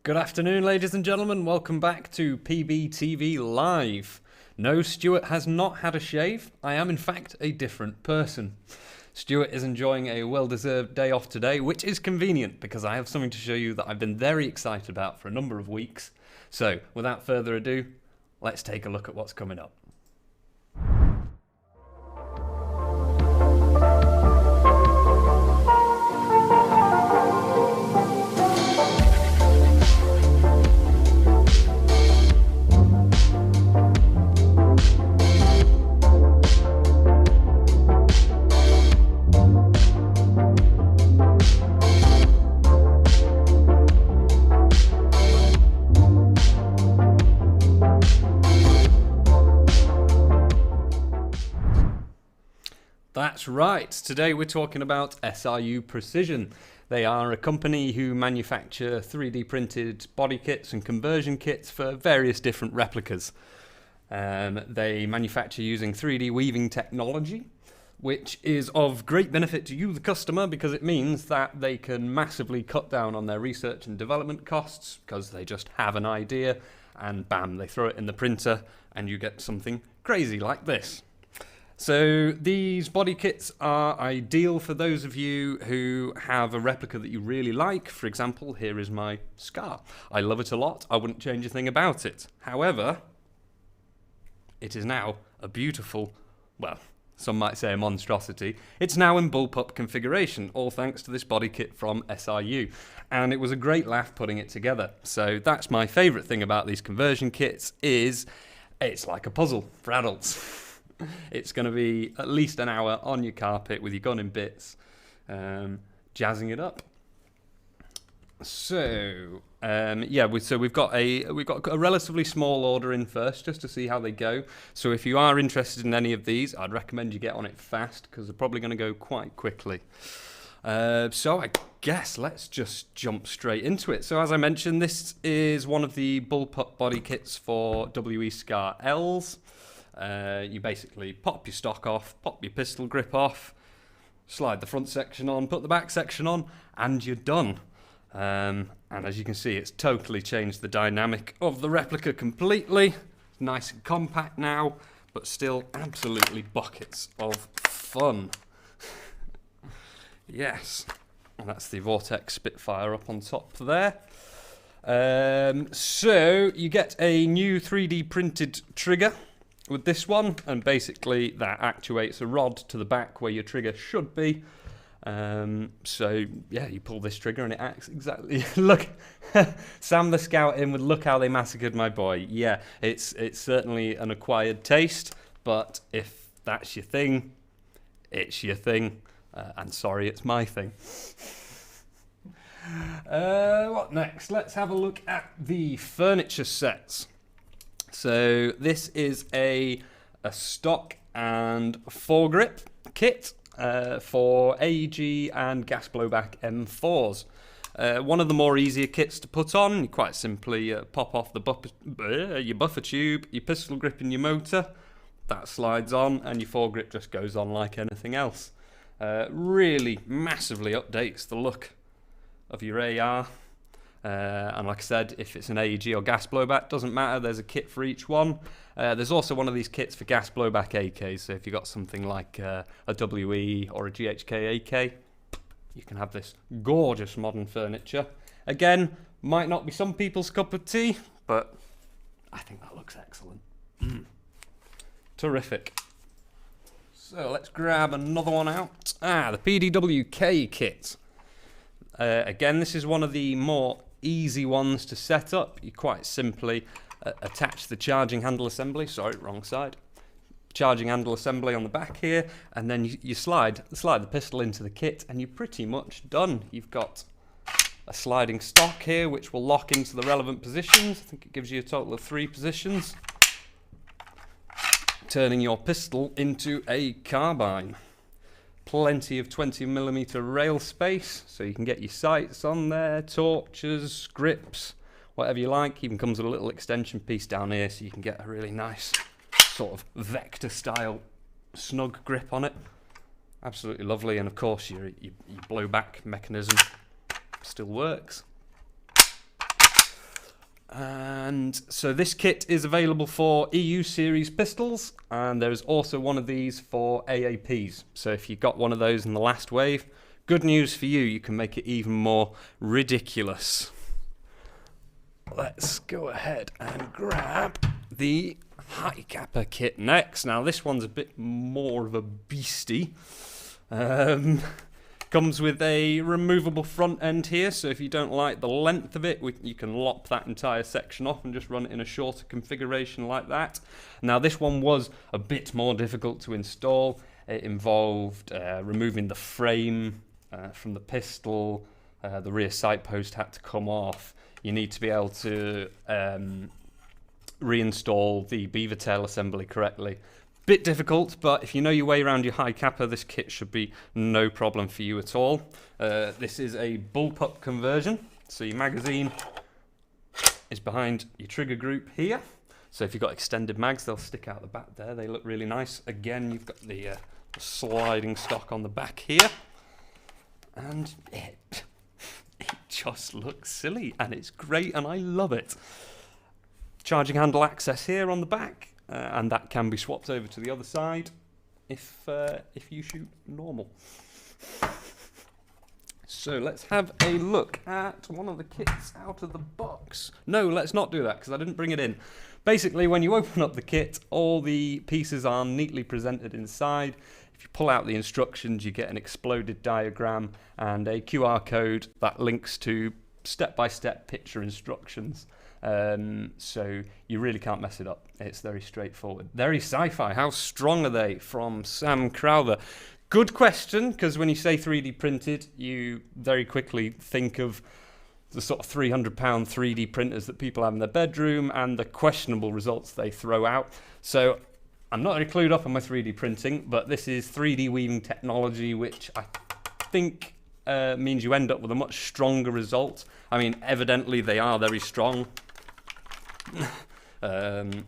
Good afternoon, ladies and gentlemen. Welcome back to PBTV Live. No, Stuart has not had a shave. I am, in fact, a different person. Stuart is enjoying a well-deserved day off today, which is convenient because I have something to show you that I've been very excited about for a number of weeks. So, without further ado, let's take a look at what's coming up. That's right, today we're talking about SRU Precision. They are a company who manufacture 3D printed body kits and conversion kits for various different replicas. They manufacture using 3D weaving technology, which is of great benefit to you, the customer, because it means that they can massively cut down on their research and development costs because they just have an idea and bam, they throw it in the printer and you get something crazy like this. So these body kits are ideal for those of you who have a replica that you really like. For example, here is my scar. I love it a lot. I wouldn't change a thing about it. However, it is now a beautiful, well, some might say a monstrosity. It's now in Bullpup configuration, all thanks to this body kit from SRU. And it was a great laugh putting it together. So that's my favourite thing about these conversion kits is it's like a puzzle for adults. It's going to be at least an hour on your carpet with your gun in bits, jazzing it up. So we've got a relatively small order in first, just to see how they go. So if you are interested in any of these, I'd recommend you get on it fast because they're probably going to go quite quickly. So I guess let's just jump straight into it. So as I mentioned, this is one of the Bullpup body kits for WE Scar Ls. You basically pop your stock off, pop your pistol grip off, slide the front section on, put the back section on, and you're done. And as you can see, it's totally changed the dynamic of the replica completely. It's nice and compact now, but still absolutely buckets of fun. Yes, and that's the Vortex Spitfire up on top there. So you get a new 3D printed trigger with this one, and basically that actuates a rod to the back where your trigger should be. So yeah, you pull this trigger and it acts exactly. Look, Sam the Scout in with "Look how they massacred my boy." Yeah, it's certainly an acquired taste, but if that's your thing, it's your thing. And sorry, it's my thing. What next? Let's have a look at the furniture sets. So this is a stock and foregrip kit for AEG and gas blowback M4s. One of the more easier kits to put on. You quite simply pop off your buffer tube, your pistol grip and your motor. That slides on and your foregrip just goes on like anything else. Really massively updates the look of your AR. And like I said, if it's an AEG or gas blowback, doesn't matter, there's a kit for each one. There's also one of these kits for gas blowback AKs, so if you've got something like a WE or a GHK AK, you can have this gorgeous modern furniture. Again, might not be some people's cup of tea, but I think that looks excellent. Terrific. So let's grab another one out. The PDWK Kit. Again, this is one of the more easy ones to set up. You quite simply attach the charging handle assembly, sorry, wrong side, charging handle assembly on the back here, and then you slide the pistol into the kit and you're pretty much done. You've got a sliding stock here which will lock into the relevant positions. I think it gives you a total of 3 positions, turning your pistol into a carbine. Plenty of 20mm rail space, so you can get your sights on there, torches, grips, whatever you like. Even comes with a little extension piece down here, so you can get a really nice sort of vector style snug grip on it. Absolutely lovely, and of course your blowback mechanism still works. And so this kit is available for EU series pistols, and there is also one of these for AAPs. So if you got one of those in the last wave, good news for you, you can make it even more ridiculous. Let's go ahead and grab the high Capa Kit next. Now this one's a bit more of a beastie. Comes with a removable front end here, so if you don't like the length of it, you can lop that entire section off and just run it in a shorter configuration like that. Now this one was a bit more difficult to install. It involved removing the frame from the pistol, the rear sight post had to come off. You need to be able to reinstall the beaver tail assembly correctly. Bit difficult, but if you know your way around your high Capa, this kit should be no problem for you at all. This is a Bullpup conversion, so your magazine is behind your trigger group here. So if you've got extended mags, they'll stick out the back there. They look really nice. Again, you've got the sliding stock on the back here. And it just looks silly, and it's great, and I love it. Charging handle access here on the back. And that can be swapped over to the other side if you shoot normal. So let's have a look at one of the kits out of the box. No, let's not do that because I didn't bring it in. Basically, when you open up the kit, all the pieces are neatly presented inside. If you pull out the instructions, you get an exploded diagram and a QR code that links to step-by-step picture instructions. So you really can't mess it up. It's very straightforward. Very sci-fi. How strong are they? From Sam Crowther. Good question, because when you say 3D printed, you very quickly think of the sort of £300 3D printers that people have in their bedroom and the questionable results they throw out. So I'm not very clued up on my 3D printing, but this is 3D weaving technology, which I think means you end up with a much stronger result. I mean, evidently they are very strong. The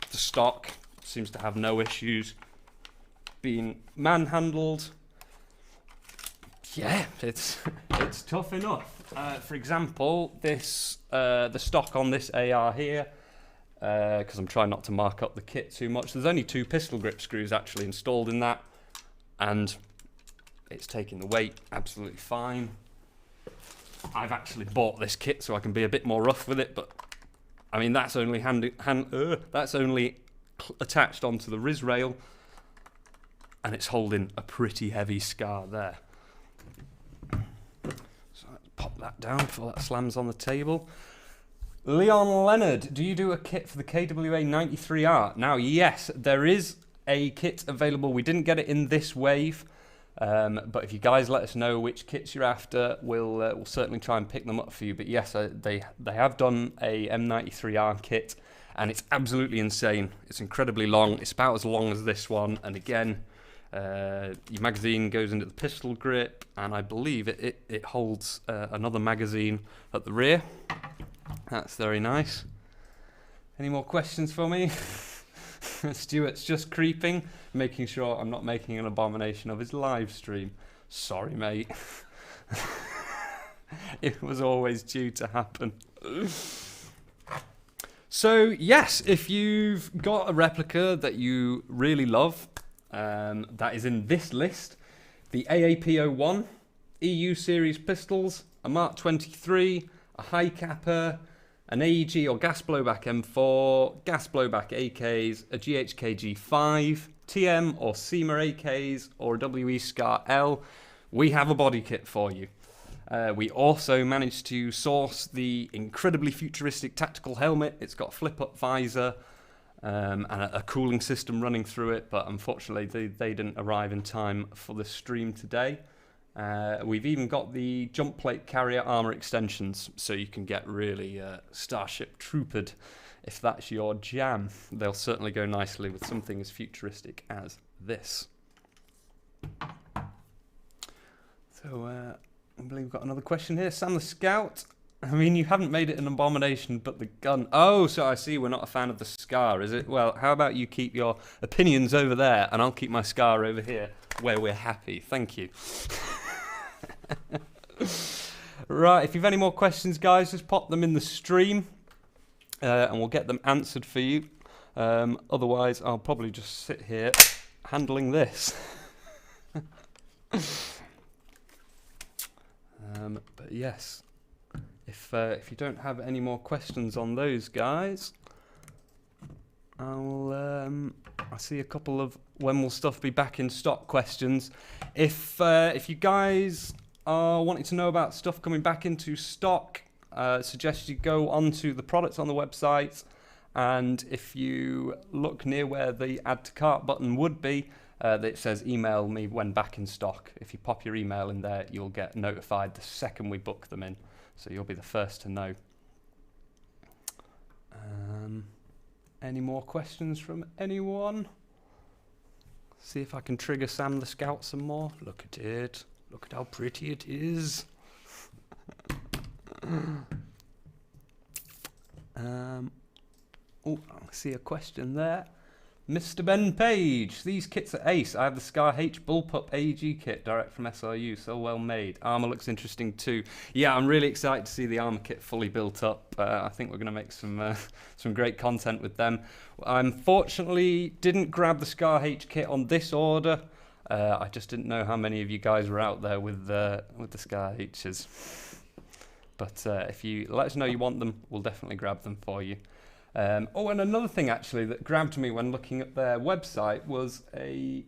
stock seems to have no issues being manhandled. Yeah, it's tough enough. For example, this the stock on this AR here, because I'm trying not to mark up the kit too much. There's only 2 pistol grip screws actually installed in that, and it's taking the weight absolutely fine. I've actually bought this kit so I can be a bit more rough with it, but I mean that's only that's only attached onto the RIS rail, and it's holding a pretty heavy scar there. So let's pop that down before that slams on the table. Leon Leonard, do you do a kit for the KWA 93R? Now, yes, there is a kit available. We didn't get it in this wave. But if you guys let us know which kits you're after, we'll certainly try and pick them up for you. But yes, they have done a M93R kit, and it's absolutely insane. It's incredibly long. It's about as long as this one. And again, your magazine goes into the pistol grip, and I believe it holds another magazine at the rear. That's very nice. Any more questions for me? Stuart's just creeping, making sure I'm not making an abomination of his live stream. Sorry, mate. It was always due to happen. So, yes, if you've got a replica that you really love, that is in this list. The AAP01, EU series pistols, a Mark 23, a high Capa, an AEG or gas blowback M4, gas blowback AKs, a GHK G5, TM or SEMA AKs, or a WE Scar L, we have a body kit for you. We also managed to source the incredibly futuristic tactical helmet. It's got a flip-up visor and a cooling system running through it, but unfortunately they didn't arrive in time for the stream today. We've even got the jump plate carrier armor extensions, so you can get really Starship Troopered if that's your jam. They'll certainly go nicely with something as futuristic as this. So I believe we've got another question here. Sam the Scout. I mean, you haven't made it an abomination, but the gun... Oh, so I see we're not a fan of the scar, is it? Well, how about you keep your opinions over there, and I'll keep my scar over here, where we're happy. Thank you. Right, if you've any more questions, guys, just pop them in the stream. and we'll get them answered for you. Otherwise, I'll probably just sit here handling this. But yes, if you don't have any more questions on those guys, I see a couple of when will stuff be back in stock questions. If you guys are wanting to know about stuff coming back into stock, suggest you go onto the products on the website, and if you look near where the add to cart button would be, it says email me when back in stock. If you pop your email in there, you'll get notified the second we book them in, so you'll be the first to know. Any more questions from anyone? See if I can trigger Sam the Scout some more. Look at it. Look at how pretty it is. Oh, I see a question there. Mr. Ben Page, these kits are ace. I have the Scar H Bullpup AEG kit direct from SRU, so well made. Armour looks interesting too. Yeah, I'm really excited to see the armour kit fully built up. I think we're going to make some great content with them. I unfortunately didn't grab the Scar H kit on this order. I just didn't know how many of you guys were out there with the Scar H's. But if you let us know you want them, we'll definitely grab them for you. Oh, and another thing actually that grabbed me when looking at their website was a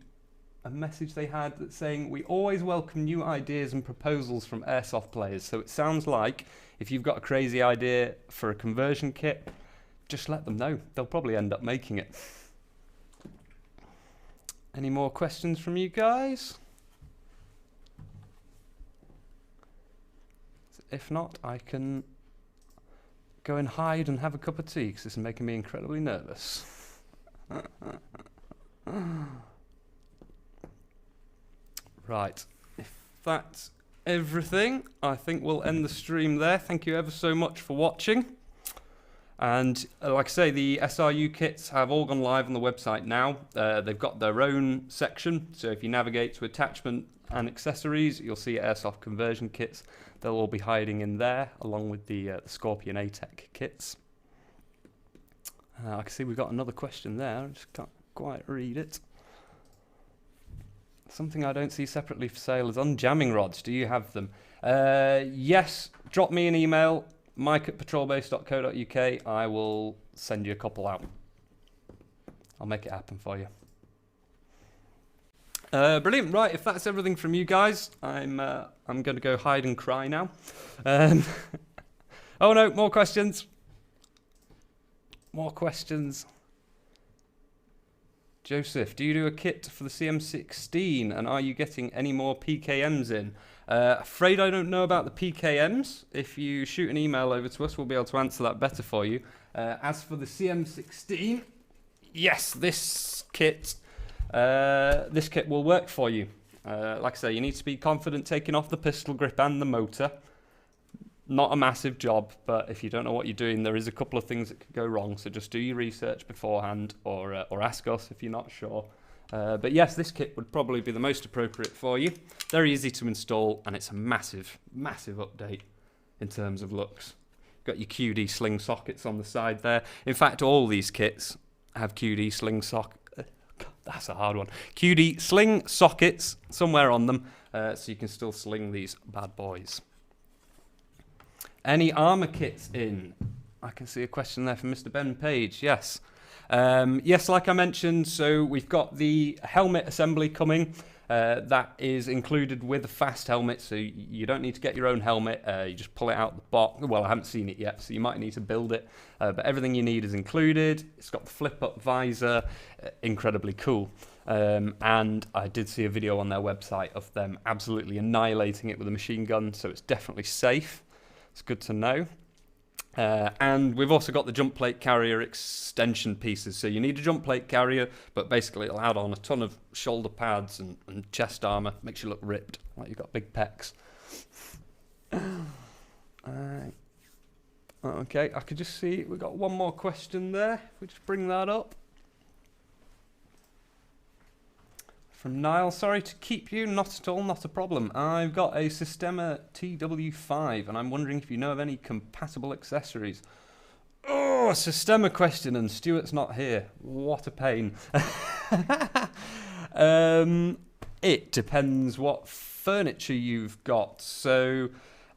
message they had that's saying, we always welcome new ideas and proposals from airsoft players. So it sounds like if you've got a crazy idea for a conversion kit, just let them know. They'll probably end up making it. Any more questions from you guys? If not, I can go and hide and have a cup of tea because this is making me incredibly nervous. Right, if that's everything, I think we'll end the stream there. Thank you ever so much for watching. And like I say, the SRU kits have all gone live on the website now. They've got their own section, so if you navigate to attachment and accessories, you'll see Airsoft conversion kits. They'll all be hiding in there, along with the Scorpion ATEC kits. I can see we've got another question there. I just can't quite read it. Something I don't see separately for sale is unjamming rods. Do you have them? Yes. Drop me an email, mike@patrolbase.co.uk. I will send you a couple out. I'll make it happen for you. Brilliant. Right, if that's everything from you guys, I'm going to go hide and cry now. Oh no, more questions. More questions. Joseph, do you do a kit for the CM16, and are you getting any more PKMs in? Afraid I don't know about the PKMs. If you shoot an email over to us, we'll be able to answer that better for you. As for the CM16, yes, this kit will work for you. Like I say, you need to be confident taking off the pistol grip and the motor. Not a massive job, but if you don't know what you're doing, there is a couple of things that could go wrong, so just do your research beforehand, or ask us if you're not sure. But yes, this kit would probably be the most appropriate for you. Very easy to install, and it's a massive, massive update in terms of looks. Got your QD sling sockets on the side there. In fact, all these kits have QD sling that's a hard one. QD sling sockets somewhere on them, so you can still sling these bad boys. Any armour kits in? I can see a question there from Mr. Ben Page. Yes. Yes, like I mentioned, so we've got the helmet assembly coming. That is included with a fast helmet, so you don't need to get your own helmet. You just pull it out the box. Well, I haven't seen it yet, so you might need to build it. But everything you need is included. It's got the flip-up visor. Incredibly cool. And I did see a video on their website of them absolutely annihilating it with a machine gun, so it's definitely safe. It's good to know. And we've also got the jump plate carrier extension pieces. So you need a jump plate carrier, but basically it'll add on a ton of shoulder pads and chest armour. Makes you look ripped, like you've got big pecs. Okay, I could just see we've got one more question there. If we just bring that up. From Niall, sorry to keep you, not at all, not a problem. I've got a Systema TW5 and I'm wondering if you know of any compatible accessories. Oh, Systema question, and Stuart's not here. What a pain. It depends what furniture you've got. So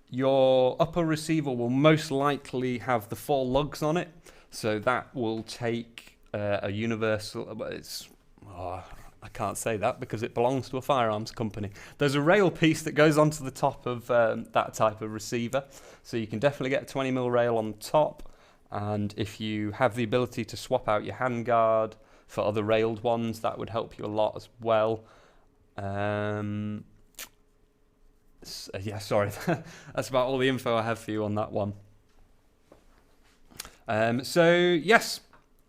your upper receiver will most likely have the 4 lugs on it. So that will take a universal... I can't say that because it belongs to a firearms company. There's a rail piece that goes onto the top of that type of receiver. So you can definitely get a 20mm rail on top. And if you have the ability to swap out your handguard for other railed ones, that would help you a lot as well. Yeah, sorry. That's about all the info I have for you on that one. So, yes.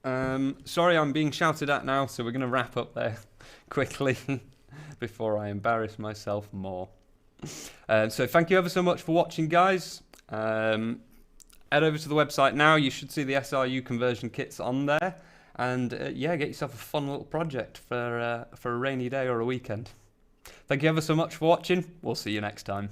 Sorry, I'm being shouted at now, so we're going to wrap up there quickly before I embarrass myself more. So thank you ever so much for watching, guys. Head over to the website now. You should see the SRU conversion kits on there. And yeah, get yourself a fun little project for a rainy day or a weekend. Thank you ever so much for watching. We'll see you next time.